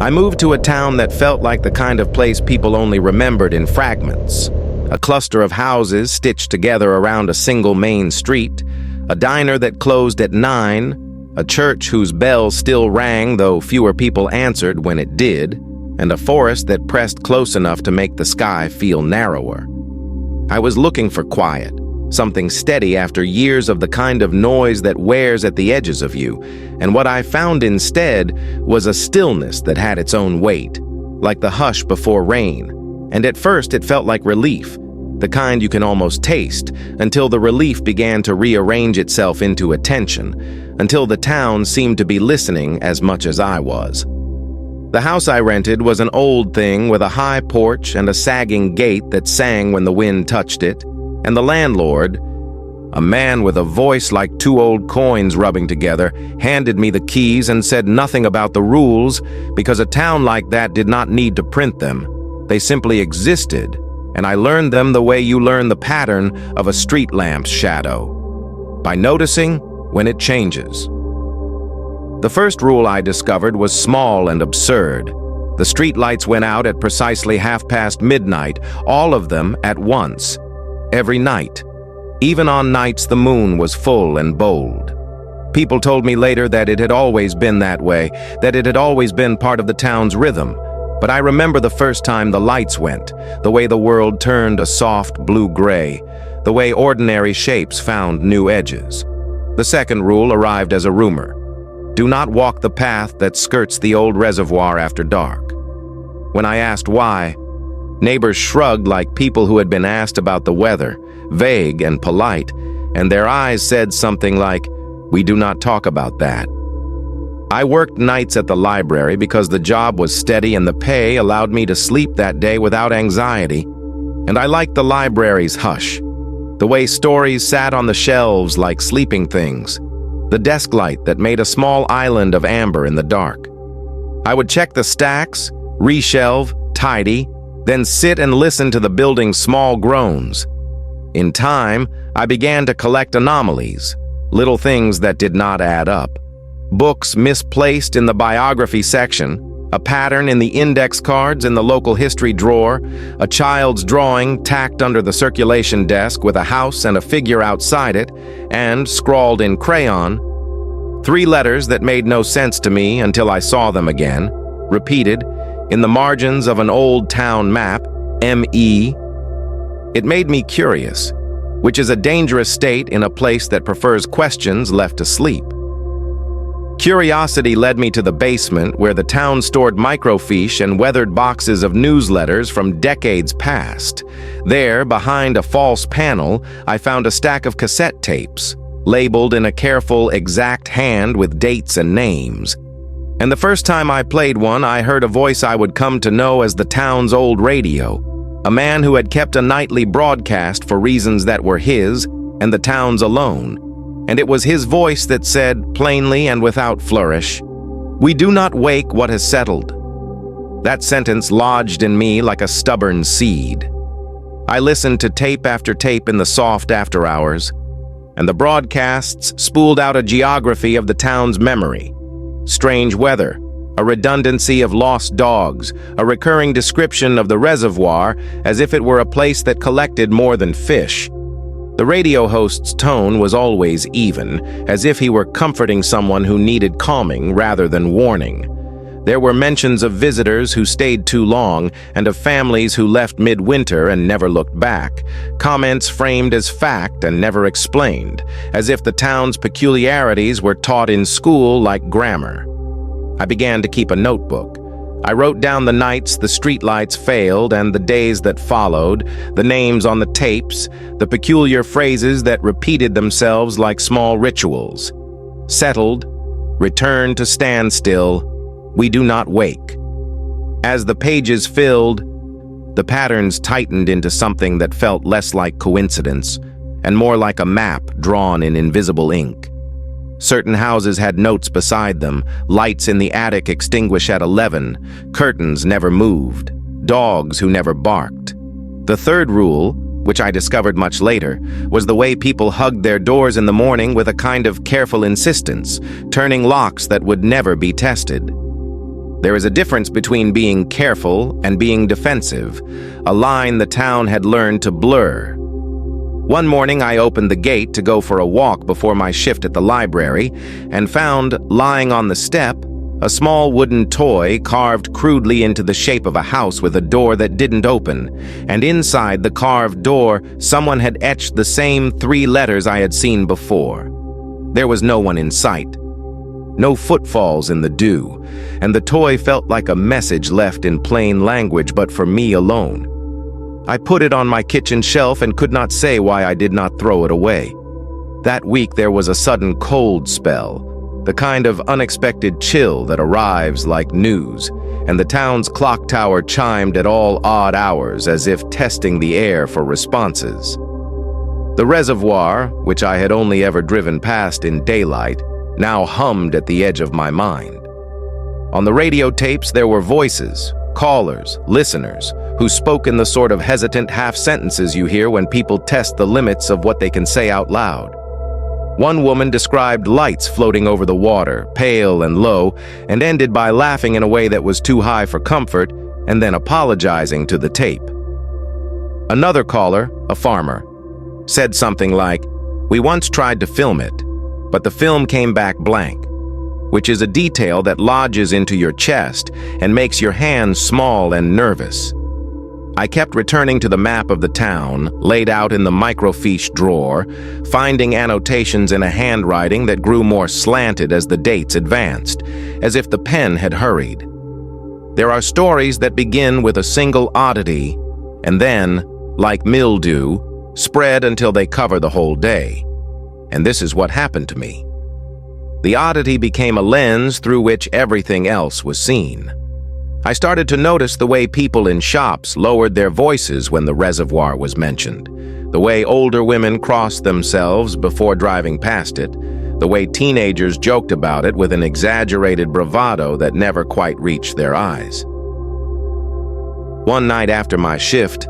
I moved to a town that felt like the kind of place people only remembered in fragments. A cluster of houses stitched together around a single main street, a diner that closed at 9, a church whose bell still rang though fewer people answered when it did, and a forest that pressed close enough to make the sky feel narrower. I was looking for quiet, something steady after years of the kind of noise that wears at the edges of you, and what I found instead was a stillness that had its own weight, like the hush before rain. And at first it felt like relief, the kind you can almost taste, until the relief began to rearrange itself into attention, until the town seemed to be listening as much as I was. The house I rented was an old thing with a high porch and a sagging gate that sang when the wind touched it, and the landlord, a man with a voice like two old coins rubbing together, handed me the keys and said nothing about the rules because a town like that did not need to print them. They simply existed, and I learned them the way you learn the pattern of a street lamp's shadow, by noticing when it changes. The first rule I discovered was small and absurd. The street lights went out at precisely midnight, all of them at once, every night. Even on nights the moon was full and bold. People told me later that it had always been that way, that it had always been part of the town's rhythm. But I remember the first time the lights went, the way the world turned a soft blue-gray, the way ordinary shapes found new edges. The second rule arrived as a rumor. Do not walk the path that skirts the old reservoir after dark. When I asked why, neighbors shrugged like people who had been asked about the weather, vague and polite, and their eyes said something like, "We do not talk about that." I worked nights at the library because the job was steady and the pay allowed me to sleep that day without anxiety. And I liked the library's hush, the way stories sat on the shelves like sleeping things, the desk light that made a small island of amber in the dark. I would check the stacks, reshelve, tidy, then sit and listen to the building's small groans. In time, I began to collect anomalies, little things that did not add up. Books misplaced in the biography section, a pattern in the index cards in the local history drawer, a child's drawing tacked under the circulation desk with a house and a figure outside it, and, scrawled in crayon, 3 letters that made no sense to me until I saw them again, repeated, in the margins of an old town map, M.E. It made me curious, which is a dangerous state in a place that prefers questions left to sleep. Curiosity led me to the basement where the town stored microfiche and weathered boxes of newsletters from decades past. There, behind a false panel, I found a stack of cassette tapes, labeled in a careful, exact hand with dates and names. And the first time I played one, I heard a voice I would come to know as the town's old radio, a man who had kept a nightly broadcast for reasons that were his and the town's alone. And it was his voice that said, plainly and without flourish, "We do not wake what has settled." That sentence lodged in me like a stubborn seed. I listened to tape after tape in the soft after hours, and the broadcasts spooled out a geography of the town's memory. Strange weather, a redundancy of lost dogs, a recurring description of the reservoir as if it were a place that collected more than fish. The radio host's tone was always even, as if he were comforting someone who needed calming rather than warning. There were mentions of visitors who stayed too long and of families who left midwinter and never looked back, comments framed as fact and never explained, as if the town's peculiarities were taught in school like grammar. I began to keep a notebook. I wrote down the nights the streetlights failed and the days that followed, the names on the tapes, the peculiar phrases that repeated themselves like small rituals. Settled, return to standstill, we do not wake. As the pages filled, the patterns tightened into something that felt less like coincidence and more like a map drawn in invisible ink. Certain houses had notes beside them, lights in the attic extinguish at 11, curtains never moved, dogs who never barked. The third rule, which I discovered much later, was the way people hugged their doors in the morning with a kind of careful insistence, turning locks that would never be tested. There is a difference between being careful and being defensive, a line the town had learned to blur. One morning, I opened the gate to go for a walk before my shift at the library and found, lying on the step, a small wooden toy carved crudely into the shape of a house with a door that didn't open, and inside the carved door, someone had etched the same 3 letters I had seen before. There was no one in sight. No footfalls in the dew, and the toy felt like a message left in plain language but for me alone. I put it on my kitchen shelf and could not say why I did not throw it away. That week there was a sudden cold spell, the kind of unexpected chill that arrives like news, and the town's clock tower chimed at all odd hours as if testing the air for responses. The reservoir, which I had only ever driven past in daylight, now hummed at the edge of my mind. On the radio tapes there were voices, callers, listeners, who spoke in the sort of hesitant half-sentences you hear when people test the limits of what they can say out loud. One woman described lights floating over the water, pale and low, and ended by laughing in a way that was too high for comfort, and then apologizing to the tape. Another caller, a farmer, said something like, "We once tried to film it, but the film came back blank," which is a detail that lodges into your chest and makes your hands small and nervous. I kept returning to the map of the town, laid out in the microfiche drawer, finding annotations in a handwriting that grew more slanted as the dates advanced, as if the pen had hurried. There are stories that begin with a single oddity, and then, like mildew, spread until they cover the whole day. And this is what happened to me. The oddity became a lens through which everything else was seen. I started to notice the way people in shops lowered their voices when the reservoir was mentioned, the way older women crossed themselves before driving past it, the way teenagers joked about it with an exaggerated bravado that never quite reached their eyes. One night after my shift,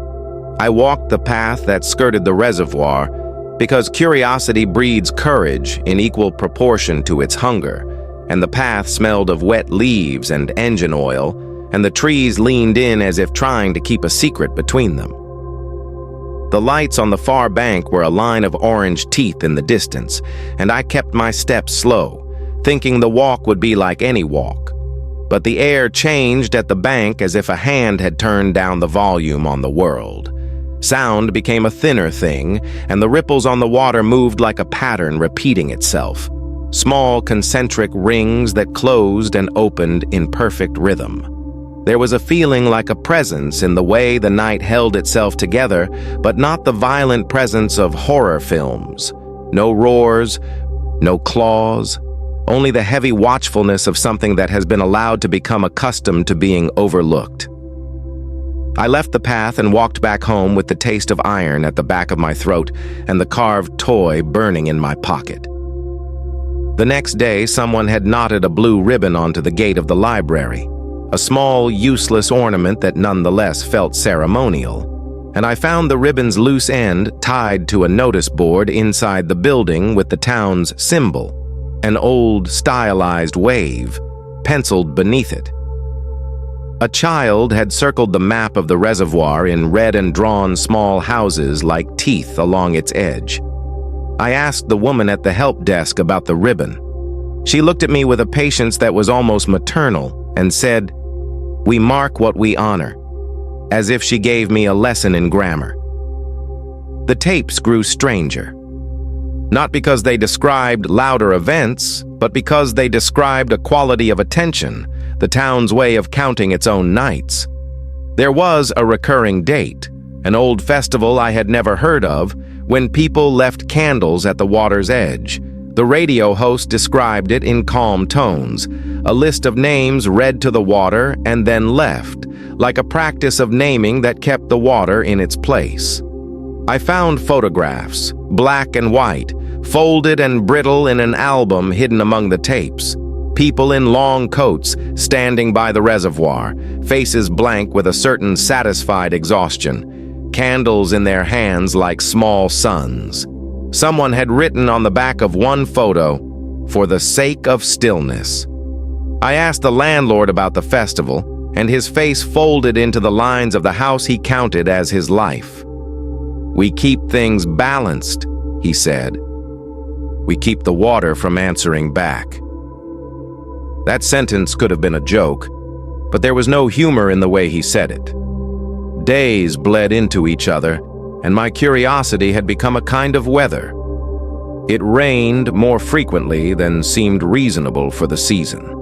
I walked the path that skirted the reservoir because curiosity breeds courage in equal proportion to its hunger, and the path smelled of wet leaves and engine oil, and the trees leaned in as if trying to keep a secret between them. The lights on the far bank were a line of orange teeth in the distance, and I kept my steps slow, thinking the walk would be like any walk. But the air changed at the bank as if a hand had turned down the volume on the world. Sound became a thinner thing, and the ripples on the water moved like a pattern repeating itself. Small concentric rings that closed and opened in perfect rhythm. There was a feeling like a presence in the way the night held itself together, but not the violent presence of horror films. No roars, no claws, only the heavy watchfulness of something that has been allowed to become accustomed to being overlooked. I left the path and walked back home with the taste of iron at the back of my throat and the carved toy burning in my pocket. The next day, someone had knotted a blue ribbon onto the gate of the library, a small, useless ornament that nonetheless felt ceremonial, and I found the ribbon's loose end tied to a notice board inside the building with the town's symbol, an old, stylized wave, penciled beneath it. A child had circled the map of the reservoir in red and drawn small houses like teeth along its edge. I asked the woman at the help desk about the ribbon. She looked at me with a patience that was almost maternal and said, "We mark what we honor," as if she gave me a lesson in grammar. The tapes grew stranger. Not because they described louder events, but because they described a quality of attention, the town's way of counting its own nights. There was a recurring date, an old festival I had never heard of, when people left candles at the water's edge. The radio host described it in calm tones, a list of names read to the water and then left, like a practice of naming that kept the water in its place. I found photographs, black and white, folded and brittle in an album hidden among the tapes. People in long coats standing by the reservoir, faces blank with a certain satisfied exhaustion, candles in their hands like small suns. Someone had written on the back of one photo, "For the sake of stillness." I asked the landlord about the festival, and his face folded into the lines of the house he counted as his life. "We keep things balanced," he said. "We keep the water from answering back." That sentence could have been a joke, but there was no humor in the way he said it. Days bled into each other, and my curiosity had become a kind of weather. It rained more frequently than seemed reasonable for the season.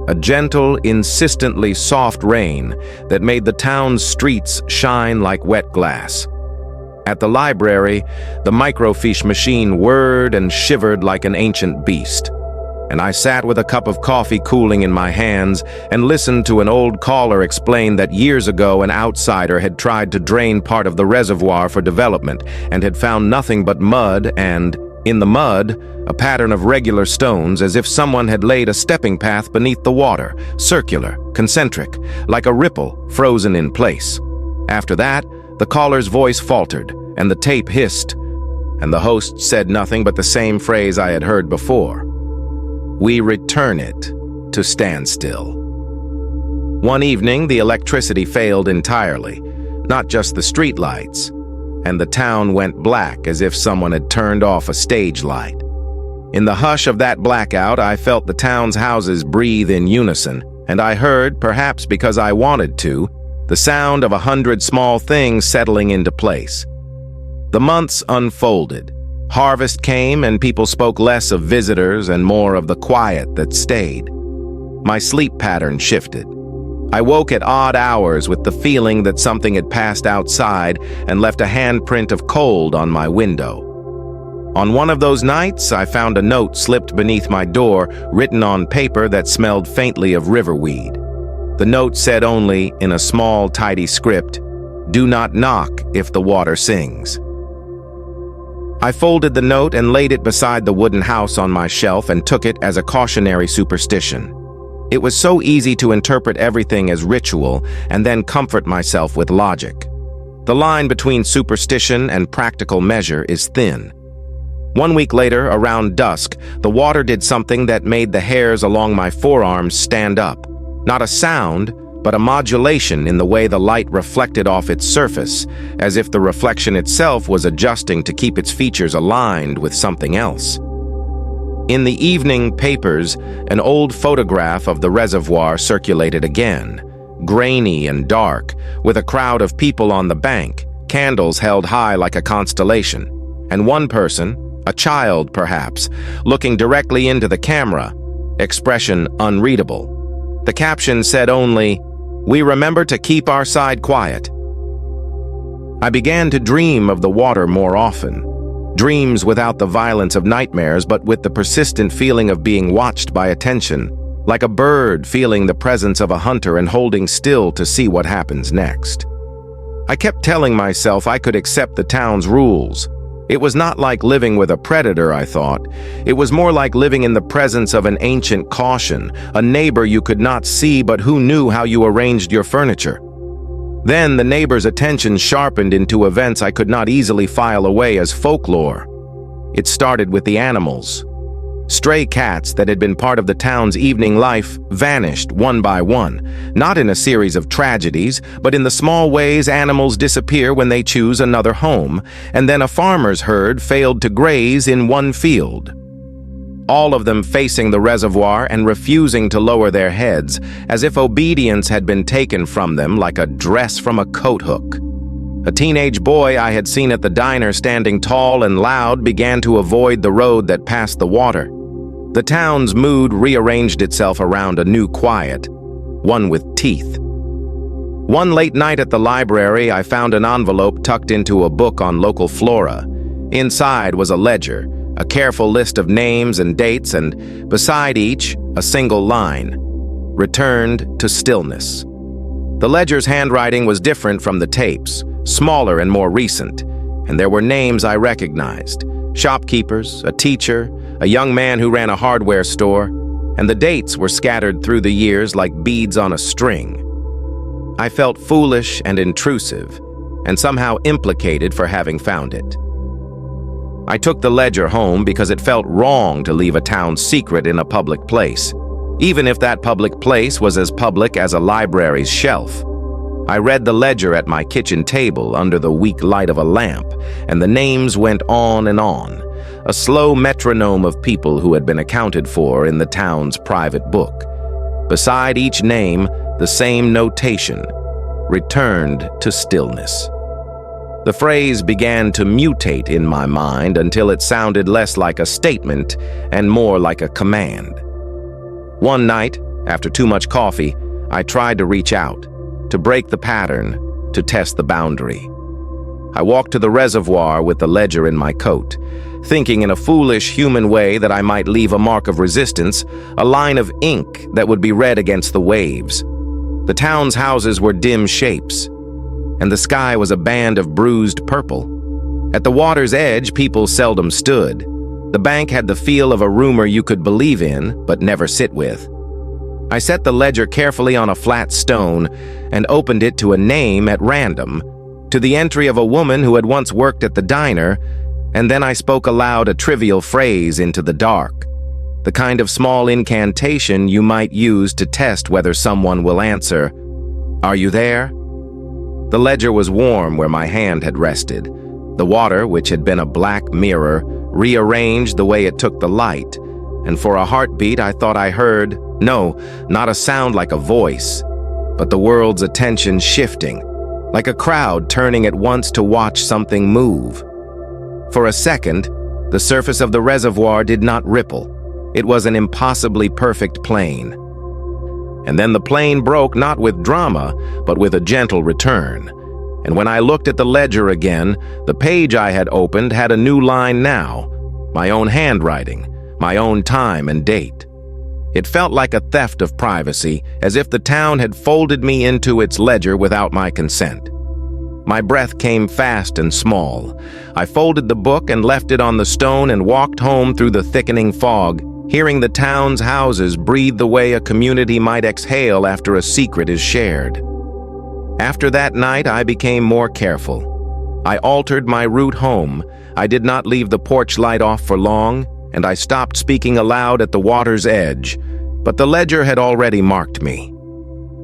A gentle, insistently soft rain that made the town's streets shine like wet glass. At the library, the microfiche machine whirred and shivered like an ancient beast, and I sat with a cup of coffee cooling in my hands and listened to an old caller explain that years ago an outsider had tried to drain part of the reservoir for development and had found nothing but mud and, in the mud, a pattern of regular stones as if someone had laid a stepping path beneath the water, circular, concentric, like a ripple frozen in place. After that, the caller's voice faltered, and the tape hissed, and the host said nothing but the same phrase I had heard before. "We return it to standstill." One evening, the electricity failed entirely, not just the streetlights, and the town went black as if someone had turned off a stage light. In the hush of that blackout, I felt the town's houses breathe in unison, and I heard, perhaps because I wanted to, the sound of 100 small things settling into place. The months unfolded. Harvest came and people spoke less of visitors and more of the quiet that stayed. My sleep pattern shifted. I woke at odd hours with the feeling that something had passed outside and left a handprint of cold on my window. On one of those nights, I found a note slipped beneath my door, written on paper that smelled faintly of riverweed. The note said only, in a small, tidy script, "Do not knock if the water sings." I folded the note and laid it beside the wooden house on my shelf and took it as a cautionary superstition. It was so easy to interpret everything as ritual and then comfort myself with logic. The line between superstition and practical measure is thin. 1 week later, around dusk, the water did something that made the hairs along my forearms stand up. Not a sound, but a modulation in the way the light reflected off its surface, as if the reflection itself was adjusting to keep its features aligned with something else. In the evening papers, an old photograph of the reservoir circulated again, grainy and dark, with a crowd of people on the bank, candles held high like a constellation, and one person, a child perhaps, looking directly into the camera, expression unreadable. The caption said only, "We remember to keep our side quiet." I began to dream of the water more often. Dreams without the violence of nightmares, but with the persistent feeling of being watched by attention, like a bird feeling the presence of a hunter and holding still to see what happens next. I kept telling myself I could accept the town's rules. It was not like living with a predator, I thought. It was more like living in the presence of an ancient caution, a neighbor you could not see but who knew how you arranged your furniture. Then the neighbor's attention sharpened into events I could not easily file away as folklore. It started with the animals. Stray cats that had been part of the town's evening life vanished one by one, not in a series of tragedies, but in the small ways animals disappear when they choose another home, and then a farmer's herd failed to graze in one field. All of them facing the reservoir and refusing to lower their heads, as if obedience had been taken from them like a dress from a coat hook. A teenage boy I had seen at the diner standing tall and loud began to avoid the road that passed the water. The town's mood rearranged itself around a new quiet, one with teeth. One late night at the library, I found an envelope tucked into a book on local flora. Inside was a ledger, a careful list of names and dates, and beside each, a single line, "Returned to stillness." The ledger's handwriting was different from the tapes, smaller and more recent, and there were names I recognized: shopkeepers, a teacher, a young man who ran a hardware store, and the dates were scattered through the years like beads on a string. I felt foolish and intrusive, and somehow implicated for having found it. I took the ledger home because it felt wrong to leave a town secret in a public place. even if that public place was as public as a library's shelf. I read the ledger at my kitchen table under the weak light of a lamp, and the names went on and on, a slow metronome of people who had been accounted for in the town's private book. Beside each name, the same notation: returned to stillness. The phrase began to mutate in my mind until it sounded less like a statement and more like a command. One night, after too much coffee, I tried to reach out, to break the pattern, to test the boundary. I walked to the reservoir with the ledger in my coat, thinking in a foolish human way that I might leave a mark of resistance, a line of ink that would be read against the waves. The town's houses were dim shapes, and the sky was a band of bruised purple. At the water's edge, people seldom stood. The bank had the feel of a rumor you could believe in, but never sit with. I set the ledger carefully on a flat stone and opened it to a name at random, to the entry of a woman who had once worked at the diner, and then I spoke aloud a trivial phrase into the dark, the kind of small incantation you might use to test whether someone will answer. "Are you there?" The ledger was warm where my hand had rested. The water, which had been a black mirror, rearranged the way it took the light, and for a heartbeat I thought I heard, no, not a sound like a voice, but the world's attention shifting, like a crowd turning at once to watch something move. For a second, the surface of the reservoir did not ripple. It was an impossibly perfect plane. And then the plane broke not with drama, but with a gentle return. And when I looked at the ledger again, the page I had opened had a new line now, my own handwriting, my own time and date. It felt like a theft of privacy, as if the town had folded me into its ledger without my consent. My breath came fast and small. I folded the book and left it on the stone and walked home through the thickening fog, hearing the town's houses breathe the way a community might exhale after a secret is shared. After that night, I became more careful. I altered my route home. I did not leave the porch light off for long, and I stopped speaking aloud at the water's edge, but the ledger had already marked me.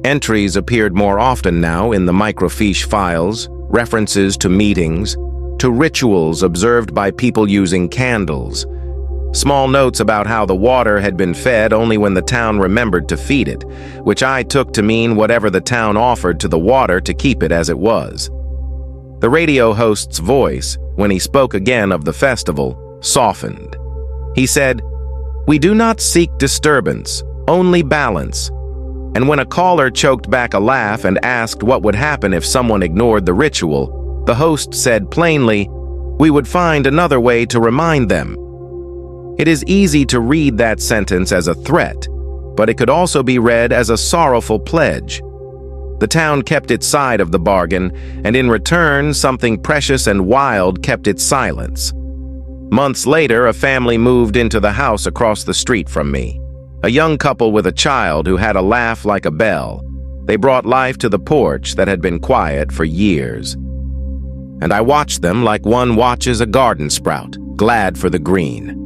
Entries appeared more often now in the microfiche files, references to meetings, to rituals observed by people using candles, small notes about how the water had been fed only when the town remembered to feed it, which I took to mean whatever the town offered to the water to keep it as it was. The radio host's voice, when he spoke again of the festival, softened. He said, "We do not seek disturbance, only balance." And when a caller choked back a laugh and asked what would happen if someone ignored the ritual, the host said plainly, "We would find another way to remind them." It is easy to read that sentence as a threat, but it could also be read as a sorrowful pledge. The town kept its side of the bargain, and in return, something precious and wild kept its silence. Months later, a family moved into the house across the street from me. A young couple with a child who had a laugh like a bell. They brought life to the porch that had been quiet for years. And I watched them like one watches a garden sprout, glad for the green.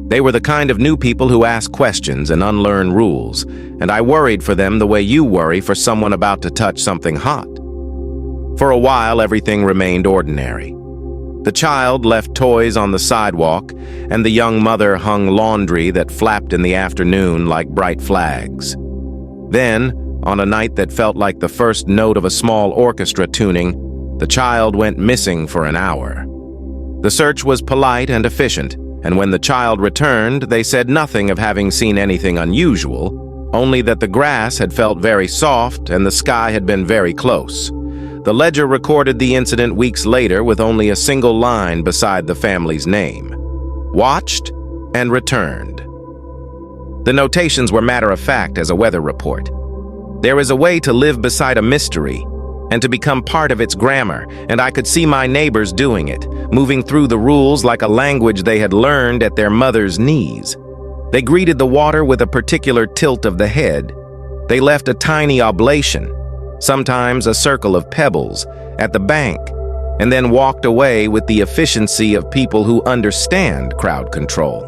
They were the kind of new people who ask questions and unlearn rules, and I worried for them the way you worry for someone about to touch something hot. For a while, everything remained ordinary. The child left toys on the sidewalk, and the young mother hung laundry that flapped in the afternoon like bright flags. Then, on a night that felt like the first note of a small orchestra tuning, the child went missing for an hour. The search was polite and efficient, and when the child returned, they said nothing of having seen anything unusual, only that the grass had felt very soft and the sky had been very close. The ledger recorded the incident weeks later with only a single line beside the family's name: watched and returned. The notations were matter-of-fact as a weather report. There is a way to live beside a mystery and to become part of its grammar, and I could see my neighbors doing it, moving through the rules like a language they had learned at their mother's knees. They greeted the water with a particular tilt of the head. They left a tiny oblation, sometimes a circle of pebbles, at the bank, and then walked away with the efficiency of people who understand crowd control.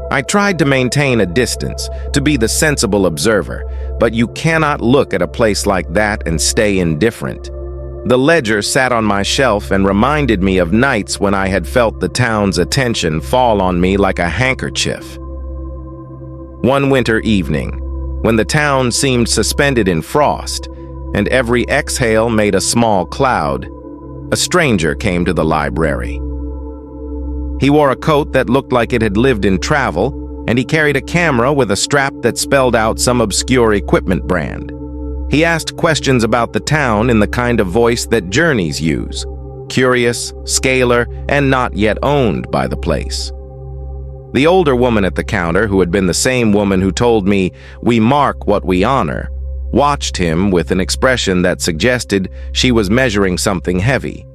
I tried to maintain a distance, to be the sensible observer, but you cannot look at a place like that and stay indifferent. The ledger sat on my shelf and reminded me of nights when I had felt the town's attention fall on me like a handkerchief. One winter evening, when the town seemed suspended in frost, and every exhale made a small cloud, a stranger came to the library. He wore a coat that looked like it had lived in travel, and he carried a camera with a strap that spelled out some obscure equipment brand. He asked questions about the town in the kind of voice that journeys use, curious, scalar, and not yet owned by the place. The older woman at the counter, who had been the same woman who told me, "We mark what we honor," watched him with an expression that suggested she was measuring something heavy.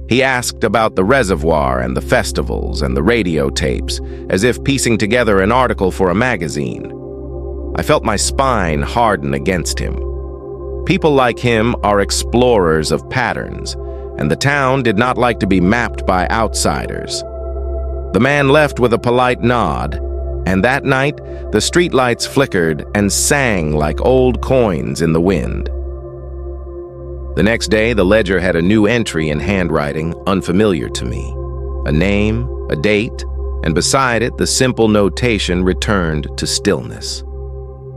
He asked about the reservoir and the festivals and the radio tapes, as if piecing together an article for a magazine. I felt my spine harden against him. People like him are explorers of patterns, and the town did not like to be mapped by outsiders. The man left with a polite nod, and that night, the streetlights flickered and sang like old coins in the wind. The next day, the ledger had a new entry in handwriting unfamiliar to me. A name, a date, and beside it, the simple notation returned to stillness.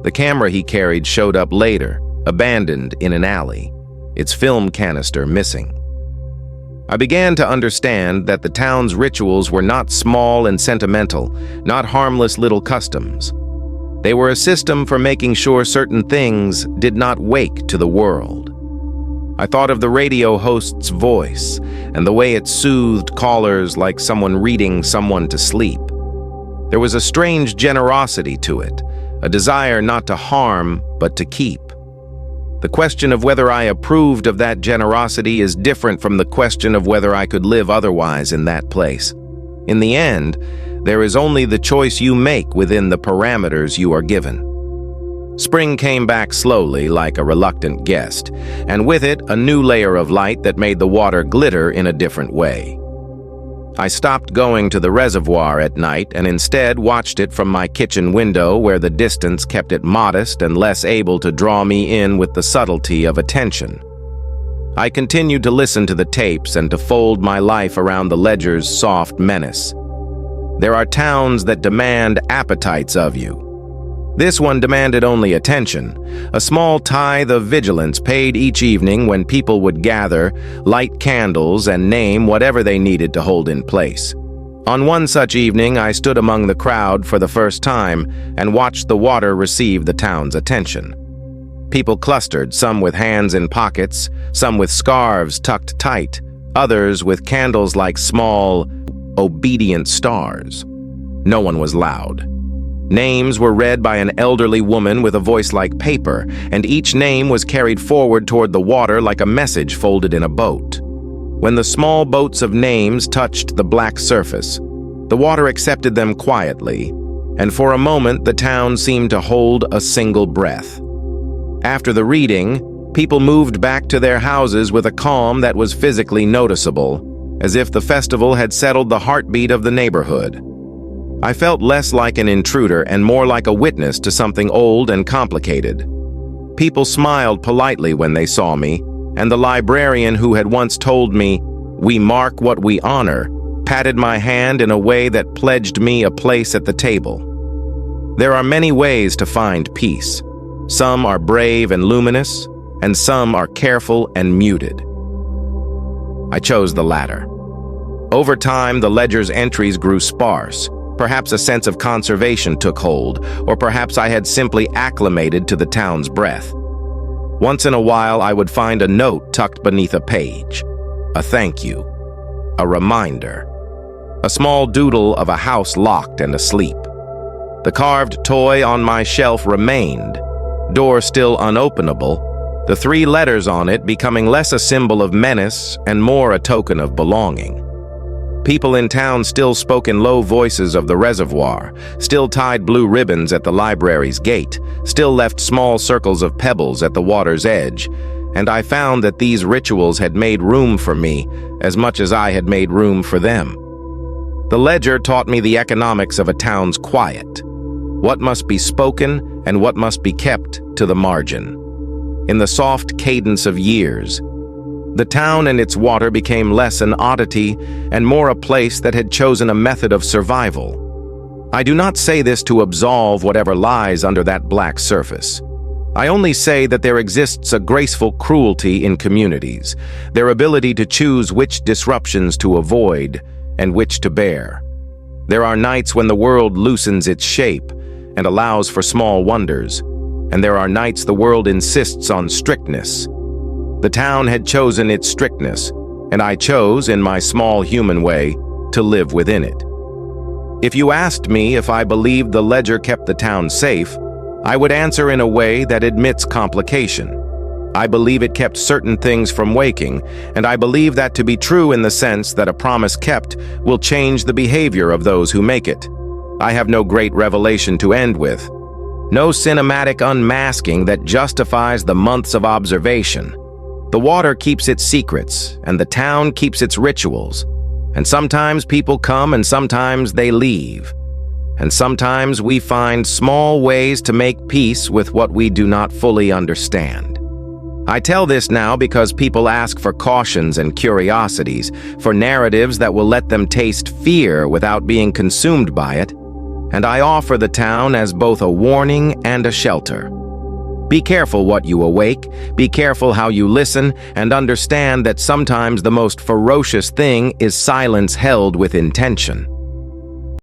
The camera he carried showed up later, abandoned in an alley, its film canister missing. I began to understand that the town's rituals were not small and sentimental, not harmless little customs. They were a system for making sure certain things did not wake to the world. I thought of the radio host's voice and the way it soothed callers like someone reading someone to sleep. There was a strange generosity to it, a desire not to harm, but to keep. The question of whether I approved of that generosity is different from the question of whether I could live otherwise in that place. In the end, there is only the choice you make within the parameters you are given. Spring came back slowly like a reluctant guest, and with it a new layer of light that made the water glitter in a different way. I stopped going to the reservoir at night and instead watched it from my kitchen window where the distance kept it modest and less able to draw me in with the subtlety of attention. I continued to listen to the tapes and to fold my life around the ledger's soft menace. There are towns that demand appetites of you. This one demanded only attention, a small tithe of vigilance paid each evening when people would gather, light candles, and name whatever they needed to hold in place. On one such evening, I stood among the crowd for the first time and watched the water receive the town's attention. People clustered, some with hands in pockets, some with scarves tucked tight, others with candles like small, obedient stars. No one was loud. Names were read by an elderly woman with a voice like paper, and each name was carried forward toward the water like a message folded in a boat. When the small boats of names touched the black surface, the water accepted them quietly, and for a moment the town seemed to hold a single breath. After the reading, people moved back to their houses with a calm that was physically noticeable, as if the festival had settled the heartbeat of the neighborhood. I felt less like an intruder and more like a witness to something old and complicated. People smiled politely when they saw me, and the librarian who had once told me, "We mark what we honor," patted my hand in a way that pledged me a place at the table. There are many ways to find peace. Some are brave and luminous, and some are careful and muted. I chose the latter. Over time, the ledger's entries grew sparse. Perhaps a sense of conservation took hold, or perhaps I had simply acclimated to the town's breath. Once in a while, I would find a note tucked beneath a page, a thank you, a reminder, a small doodle of a house locked and asleep. The carved toy on my shelf remained, door still unopenable, the 3 letters on it becoming less a symbol of menace and more a token of belonging. People in town still spoke in low voices of the reservoir, still tied blue ribbons at the library's gate, still left small circles of pebbles at the water's edge, and I found that these rituals had made room for me as much as I had made room for them. The ledger taught me the economics of a town's quiet, what must be spoken and what must be kept to the margin. In the soft cadence of years, the town and its water became less an oddity and more a place that had chosen a method of survival. I do not say this to absolve whatever lies under that black surface. I only say that there exists a graceful cruelty in communities, their ability to choose which disruptions to avoid and which to bear. There are nights when the world loosens its shape and allows for small wonders, and there are nights the world insists on strictness. The town had chosen its strictness, and I chose, in my small human way, to live within it. If you asked me if I believed the ledger kept the town safe, I would answer in a way that admits complication. I believe it kept certain things from waking, and I believe that to be true in the sense that a promise kept will change the behavior of those who make it. I have no great revelation to end with, no cinematic unmasking that justifies the months of observation. The water keeps its secrets, and the town keeps its rituals. And sometimes people come and sometimes they leave. And sometimes we find small ways to make peace with what we do not fully understand. I tell this now because people ask for cautions and curiosities, for narratives that will let them taste fear without being consumed by it. And I offer the town as both a warning and a shelter. Be careful what you awake, be careful how you listen, and understand that sometimes the most ferocious thing is silence held with intention.